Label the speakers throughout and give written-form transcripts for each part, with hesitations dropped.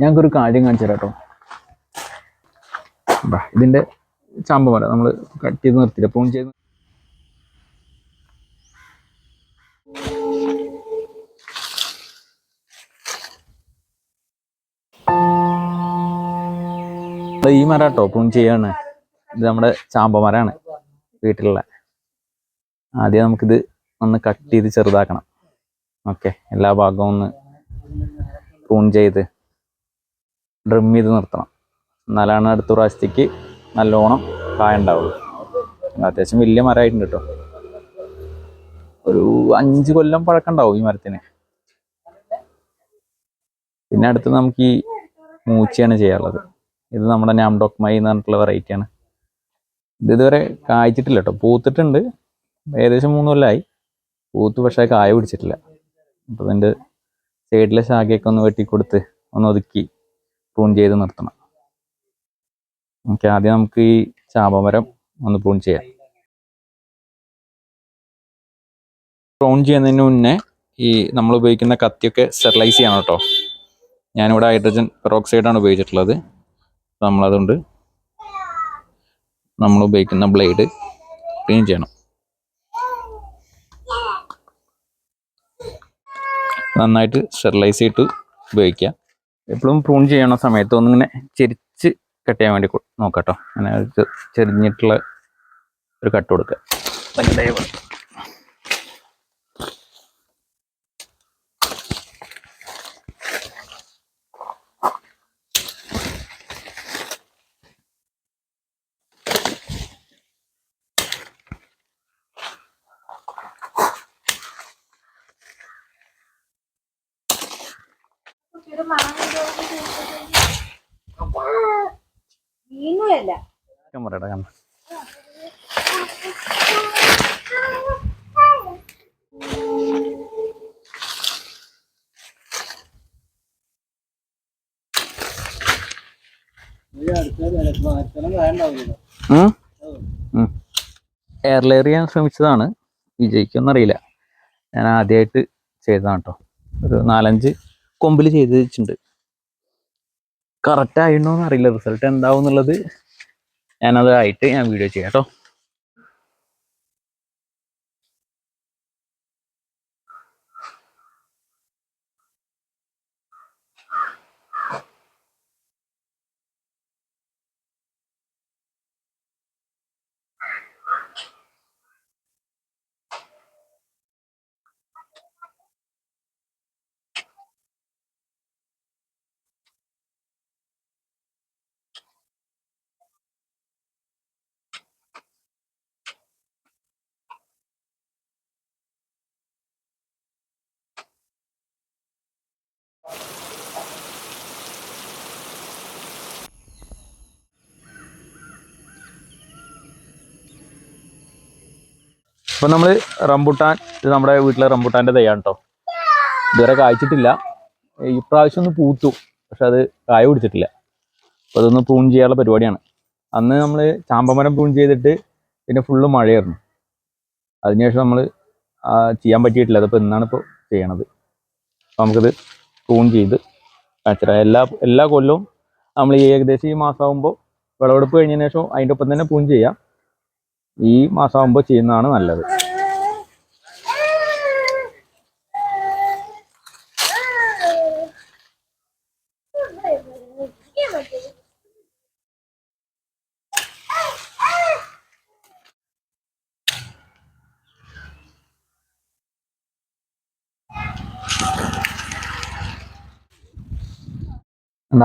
Speaker 1: ഞങ്ങൾക്കൊരു കാര്യം കാണിച്ചു തരാം കേട്ടോ. ഇതിന്റെ ചാമ്പ മരം നമ്മൾ കട്ട് ചെയ്ത് നിർത്തില്ല, പ്രൂൺ ചെയ്ത്. ഈ മരം കേട്ടോ പ്രൂൺ ചെയ്യാണ്. ഇത് നമ്മുടെ ചാമ്പ മരമാണ് വീട്ടിലുള്ള. ആദ്യം നമുക്കിത് ഒന്ന് കട്ട് ചെയ്ത് ചെറുതാക്കണം. ഓക്കെ, എല്ലാ ഭാഗവും ഒന്ന് പ്രൂൺ ചെയ്ത് ഡ്രിം ചെയ്ത് നിർത്തണം. എന്നാലാണ് അടുത്ത പ്രാവശ്യത്തേക്ക് നല്ലോണം കായ ഉണ്ടാവുള്ളൂ. അത്യാവശ്യം വലിയ മരമായിട്ടുണ്ട് കേട്ടോ. ഒരു 5 കൊല്ലം പഴക്കം ഉണ്ടാവും ഈ മരത്തിന്. പിന്നെ അടുത്ത് നമുക്ക് ഈ മൂച്ചയാണ് ചെയ്യാനുള്ളത്. ഇത് നമ്മുടെ നാംഡോക് മൈ എന്ന് പറഞ്ഞിട്ടുള്ള വെറൈറ്റിയാണ്. ഇത് ഇതുവരെ കായ്ച്ചിട്ടില്ല കേട്ടോ. പൂത്തിട്ടുണ്ട്, ഏകദേശം 3 കൊല്ലമായി പൂത്ത്, പക്ഷേ കായ പിടിച്ചിട്ടില്ല. അപ്പോൾ ഇതിൻ്റെ സൈഡിലെ ശാഖയൊക്കെ ഒന്ന് വെട്ടിക്കൊടുത്ത് ഒന്ന് ഒതുക്കി പ്രൂൺ ചെയ്ത് നിർത്തണം. ഓക്കെ, ആദ്യം നമുക്ക് ഈ ചാമ്പമരം ഒന്ന് പ്രൂൺ ചെയ്യാം. പ്രൂൺ ചെയ്യുന്നതിന് മുന്നേ ഈ നമ്മൾ ഉപയോഗിക്കുന്ന കത്തിയൊക്കെ സ്റ്റെറിലൈസ് ചെയ്യണം കേട്ടോ. ഞാനിവിടെ ഹൈഡ്രജൻ പെറോക്സൈഡാണ് ഉപയോഗിച്ചിട്ടുള്ളത്. നമ്മളതുകൊണ്ട് നമ്മൾ ഉപയോഗിക്കുന്ന ബ്ലേഡ് ക്ലീൻ ചെയ്യണം. നന്നായിട്ട് സ്റ്റെറിലൈസ് ചെയ്തിട്ട് ഉപയോഗിക്കുക. എപ്പോഴും പ്രൂൺ ചെയ്യണ സമയത്ത് ഒന്നിങ്ങനെ ചെരിച്ച് കട്ട് ചെയ്യാൻ വേണ്ടി നോക്കാം കേട്ടോ. അങ്ങനെ ചെരിഞ്ഞിട്ടുള്ള ഒരു കട്ട് കൊടുക്കുക. എയർ ലെയർ ചെയ്യാൻ ശ്രമിച്ചതാണ്, വിജയിക്കുമെന്നറിയില്ല. ഞാൻ ആദ്യമായിട്ട് ചെയ്തതാണ് കേട്ടോ. ഒരു 4-5 കൊമ്പിൽ ചെയ്ത് വെച്ചിട്ടുണ്ട്. കറക്റ്റ് ആയിട്ടോന്ന് അറിയില്ല, റിസൾട്ട് എന്താവും എന്നുള്ളത് ഞാനതായിട്ട് വീഡിയോ ചെയ്യാം കേട്ടോ. അപ്പോൾ നമ്മൾ റംബുട്ടാൻ, ഇത് നമ്മുടെ വീട്ടിലെ റംബുട്ടാൻ്റെ തൈയാണ് കേട്ടോ. ഇതുവരെ കായ്ച്ചിട്ടില്ല. ഇപ്രാവശ്യം ഒന്ന് പൂത്തു, പക്ഷെ അത് കായ പിടിച്ചിട്ടില്ല. അപ്പോൾ അതൊന്ന് പ്രൂൺ ചെയ്യാനുള്ള പരിപാടിയാണ്. അന്ന് നമ്മൾ ചാമ്പമരം പ്രൂൺ ചെയ്തിട്ട് പിന്നെ ഫുള്ള് മഴയായിരുന്നു. അതിനുശേഷം നമ്മൾ ചെയ്യാൻ പറ്റിയിട്ടില്ല. അതിപ്പോൾ ഇന്നാണ് ഇപ്പോൾ ചെയ്യണത്. അപ്പോൾ നമുക്കിത് പ്രൂൺ ചെയ്ത് കാച്ചിടാം. എല്ലാ കൊല്ലവും നമ്മൾ ഏകദേശം ഈ മാസമാകുമ്പോൾ വിളവെടുപ്പ് കഴിഞ്ഞതിന് ശേഷം അതിൻ്റെ ഒപ്പം തന്നെ പ്രൂൺ ചെയ്യാം. ഈ മാസമാകുമ്പോൾ ചെയ്യുന്നതാണ് നല്ലത്.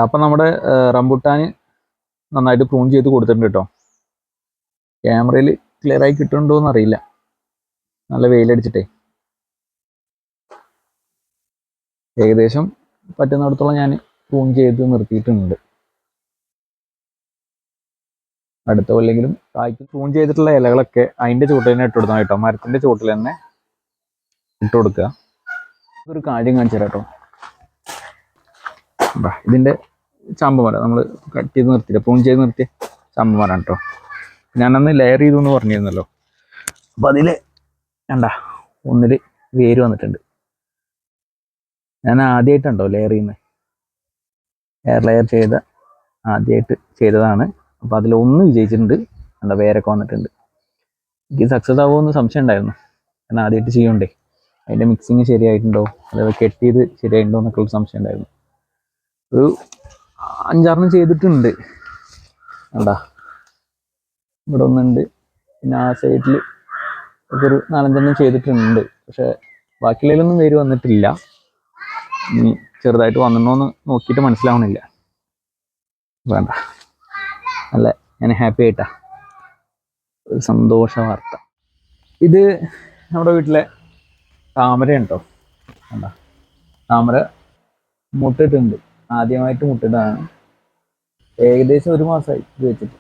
Speaker 1: അപ്പം നമ്മുടെ റംബുട്ടാൻ നന്നായിട്ട് പ്രൂൺ ചെയ്ത് കൊടുത്തിട്ടുണ്ട് കേട്ടോ. ക്യാമറയിൽ ക്ലിയർ ആയി കിട്ടുന്നുണ്ടോ എന്നറിയില്ല, നല്ല വെയിലടിച്ചിട്ടേ. ഏകദേശം പറ്റുന്നിടത്തോളം ഞാൻ പ്രൂൺ ചെയ്ത് നിർത്തിയിട്ടുണ്ട്. അടുത്ത കൊല്ലെങ്കിലും കായ്ക്ക് പ്രൂൺ ചെയ്തിട്ടുള്ള ഇലകളൊക്കെ അതിൻ്റെ ചുവട്ടിൽ തന്നെ ഇട്ട് കൊടുക്കണം കേട്ടോ. മരത്തിൻ്റെ ചുവട്ടിൽ തന്നെ ഇട്ട് കൊടുക്കുക. ഒരു കാര്യം കാണിച്ചു തരാം കേട്ടോ. ഇതിൻ്റെ ചാമ്പമരം നമ്മൾ കട്ട് ചെയ്ത് നിർത്തിയില്ല, പ്രൂൺ ചെയ്ത് നിർത്തിയ ചാമ്പമരം കേട്ടോ. ഞാനന്ന് ലെയർ ചെയ്തു എന്ന് പറഞ്ഞിരുന്നല്ലോ. അപ്പം അതിൽ ഒന്നിൽ വേര് വന്നിട്ടുണ്ട്. ഞാൻ ആദ്യമായിട്ടുണ്ടോ ലെയർ ചെയ്യുന്നത്. എയർ ലെയർ ആദ്യമായിട്ട് ചെയ്തതാണ്. അപ്പോൾ അതിലൊന്ന് വിജയിച്ചിട്ടുണ്ട്. എന്താ വേരൊക്കെ വന്നിട്ടുണ്ട്. എനിക്ക് സക്സസ് ആവുമെന്ന് സംശയം ഉണ്ടായിരുന്നു, കാരണം ആദ്യമായിട്ട് ചെയ്യണ്ടേ. അതിൻ്റെ മിക്സിങ് ശരിയായിട്ടുണ്ടോ, അതായത് കെട്ടിയത് ശരിയായിട്ടുണ്ടോ എന്നൊക്കെ ഒരു സംശയം ഉണ്ടായിരുന്നു. ഒരു 5-6 ചെയ്തിട്ടുണ്ട്. എന്താ ഇവിടെ ഒന്നുണ്ട്, പിന്നെ ആ സൈഡിൽ ഒക്കെ ഒരു 4-5 ചെയ്തിട്ടുണ്ട്. പക്ഷെ ബാക്കിയുള്ളതിലൊന്നും വേര് വന്നിട്ടില്ല. ഇനി ചെറുതായിട്ട് വന്നിട്ടുണ്ടോയെന്ന് നോക്കിയിട്ട് മനസ്സിലാവണില്ല. വേണ്ട, നല്ല ഞാൻ ഹാപ്പി ആയിട്ടാ, ഒരു സന്തോഷ വാർത്ത. ഇത് നമ്മുടെ വീട്ടിലെ താമരയാണ് കേട്ടോ. എന്താ താമര മുട്ടിട്ടുണ്ട്, ആദ്യമായിട്ട് മുട്ടിട്ടതാണ്. ഏകദേശം 1 മാസമായി ഇത് വെച്ചിട്ട്.